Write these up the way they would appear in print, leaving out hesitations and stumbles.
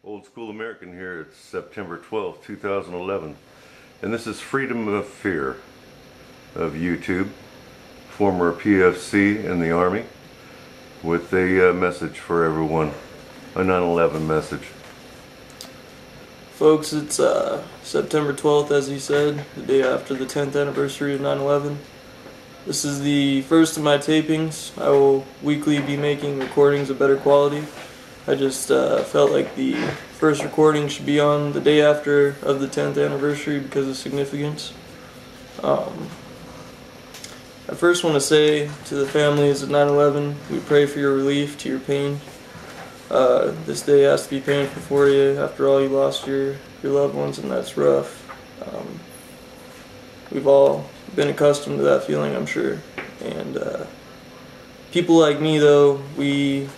Old School American here. It's September 12th, 2011. And this is Freedomoffear of YouTube, former PFC in the Army, with a message for everyone, a 9/11 message. Folks, it's September 12th, as he said, the day after the 10th anniversary of 9/11. This is the first of my tapings. I will weekly be making recordings of better quality. I just felt like the first recording should be on the day after of the 10th anniversary because of significance. I first want to say to the families of 9/11, we pray for your relief, to your pain. This day has to be painful for you. After all, you lost your loved ones, and that's rough. We've all been accustomed to that feeling, I'm sure. And people like me, though, we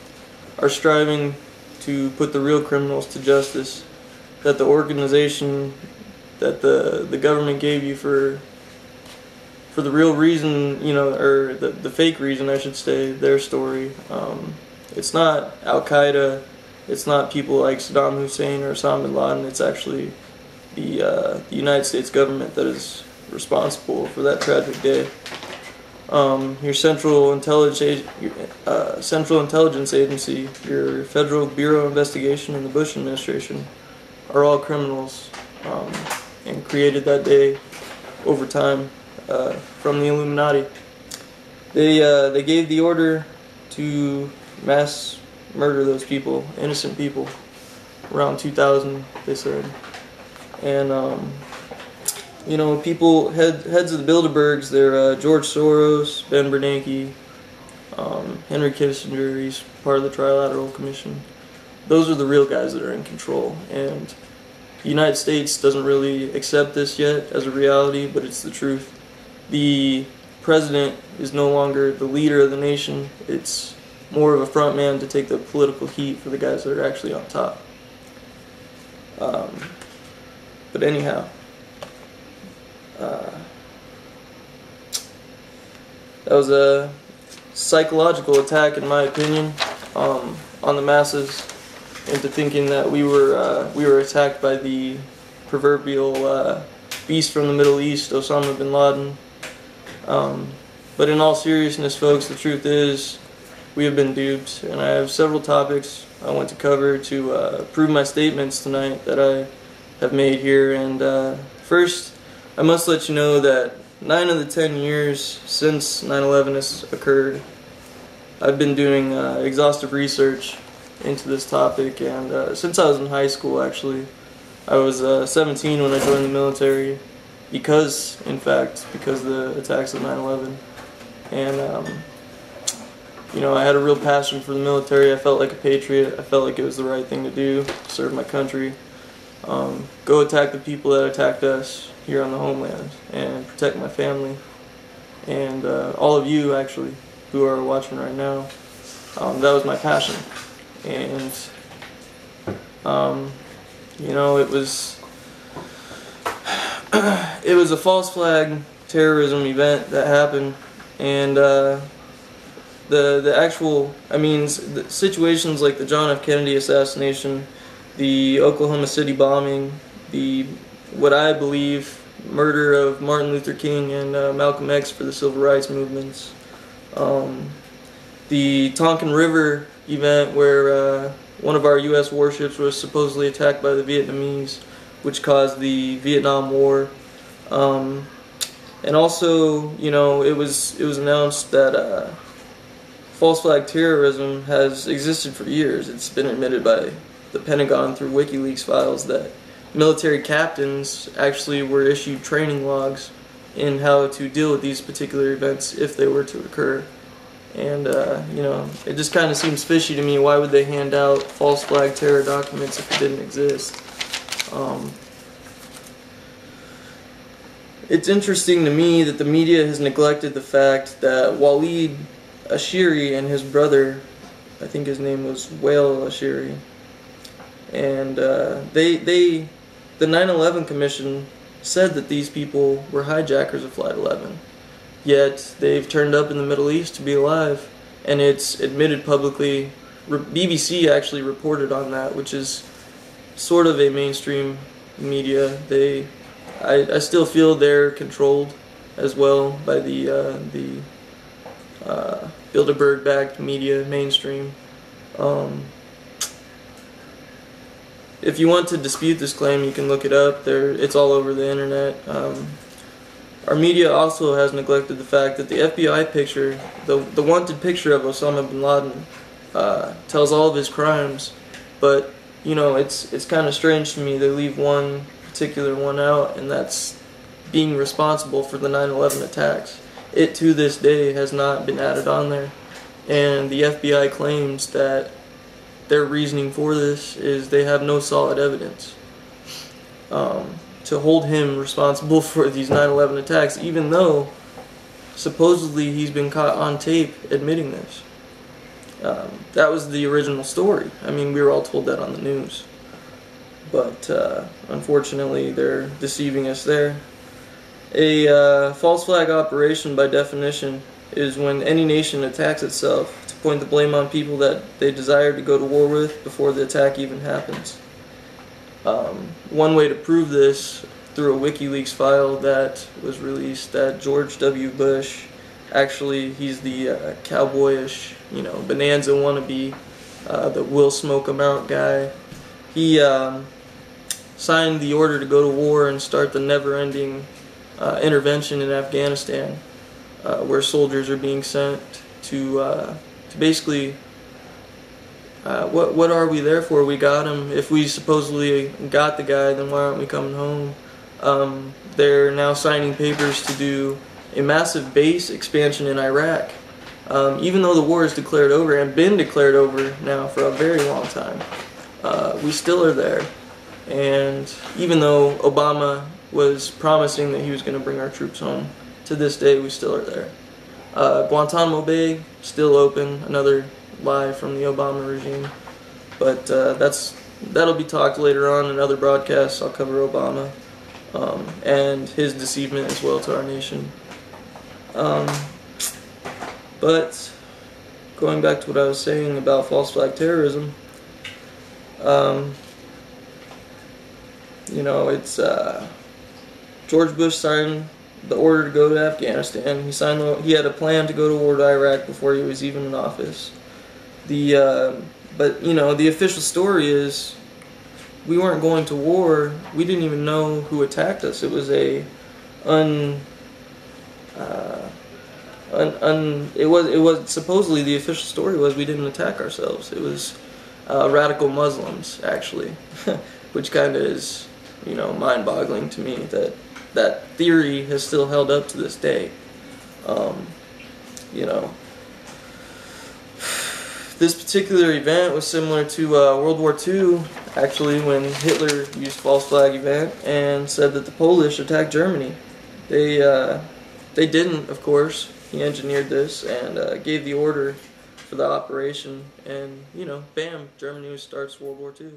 are striving to put the real criminals to justice, that the organization that the government gave you for the real reason, you know, or the fake reason, I should say, their story. It's not Al-Qaeda, it's not people like Saddam Hussein or Osama bin Laden, it's actually the United States government that is responsible for that tragic day. Your Central Intelligence Agency, your Federal Bureau of Investigation, and the Bush administration are all criminals and created that day over time from the Illuminati. They gave the order to mass murder those people, innocent people, around 2000, they said. And you know, people, heads of the Bilderbergs, they're George Soros, Ben Bernanke, Henry Kissinger, he's part of the Trilateral Commission. Those are the real guys that are in control, and the United States doesn't really accept this yet as a reality, but it's the truth. The president is no longer the leader of the nation, it's more of a front man to take the political heat for the guys that are actually on top. But anyhow, that was a psychological attack, in my opinion, on the masses into thinking that we were attacked by the proverbial beast from the Middle East, Osama bin Laden. But in all seriousness, folks, the truth is we have been duped, and I have several topics I want to cover to prove my statements tonight that I have made here. And first, I must let you know that 9 of the 10 years since 9/11 has occurred, I've been doing exhaustive research into this topic, and since I was in high school, actually. I was 17 when I joined the military because of the attacks of 9/11. And you know, I had a real passion for the military. I felt like a patriot. I felt like it was the right thing to do, to serve my country. Go attack the people that attacked us here on the homeland and protect my family and all of you, actually, who are watching right now. That was my passion. And you know, it was a false flag terrorism event that happened, and the actual, I mean, the situations like the John F. Kennedy assassination, the Oklahoma City bombing, the what I believe murder of Martin Luther King and Malcolm X for the civil rights movements, the Tonkin River event where one of our U.S. warships was supposedly attacked by the Vietnamese, which caused the Vietnam War, and also, you know, it was announced that false flag terrorism has existed for years. It's been admitted by the Pentagon through WikiLeaks files that military captains actually were issued training logs in how to deal with these particular events if they were to occur. And you know, it just kind of seems fishy to me. Why would they hand out false flag terror documents if it didn't exist? It's interesting to me that the media has neglected the fact that Waleed Ashiri and his brother, I think his name was Wael Ashiri, and the 9/11 Commission said that these people were hijackers of Flight 11, yet they've turned up in the Middle East to be alive, and it's admitted publicly. BBC actually reported on that, which is sort of a mainstream media. I still feel they're controlled as well by the Bilderberg-backed media, mainstream. If you want to dispute this claim, you can look it up. It's all over the internet. Our media also has neglected the fact that the FBI picture, the wanted picture of Osama bin Laden, tells all of his crimes, but you know, it's kind of strange to me they leave one particular one out, and that's being responsible for the 9/11 attacks. It to this day has not been added on there, and the FBI claims that their reasoning for this is they have no solid evidence to hold him responsible for these 9/11 attacks, even though supposedly he's been caught on tape admitting this. That was the original story. I mean, we were all told that on the news. But unfortunately, they're deceiving us there. A false flag operation, by definition, is when any nation attacks itself to point the blame on people that they desire to go to war with before the attack even happens. One way to prove this, through a WikiLeaks file that was released, that George W. Bush, actually, he's the cowboyish, you know, Bonanza wannabe, the will smoke 'em out guy. He signed the order to go to war and start the never-ending intervention in Afghanistan, where soldiers are being sent to basically, what are we there for? We got him. If we supposedly got the guy, then why aren't we coming home? They're now signing papers to do a massive base expansion in Iraq. Even though the war is declared over and been declared over now for a very long time, we still are there. And even though Obama was promising that he was going to bring our troops home, to this day we still are there. Guantanamo Bay, still open, another lie from the Obama regime. But that'll be talked later on in other broadcasts. I'll cover Obama and his deceivement as well to our nation. But going back to what I was saying about false flag terrorism, you know, it's George Bush signed the order to go to Afghanistan. He had a plan to go to war to Iraq before he was even in office. But you know, the official story is we weren't going to war. We didn't even know who attacked us. It was it was supposedly, the official story was we didn't attack ourselves. It was radical Muslims, actually, which kind of is, you know, mind-boggling to me that theory has still held up to this day. You know, this particular event was similar to World War II, actually, when Hitler used false flag event and said that the Polish attacked Germany. They didn't, of course. He engineered this and gave the order for the operation, and, you know, bam, Germany starts World War II.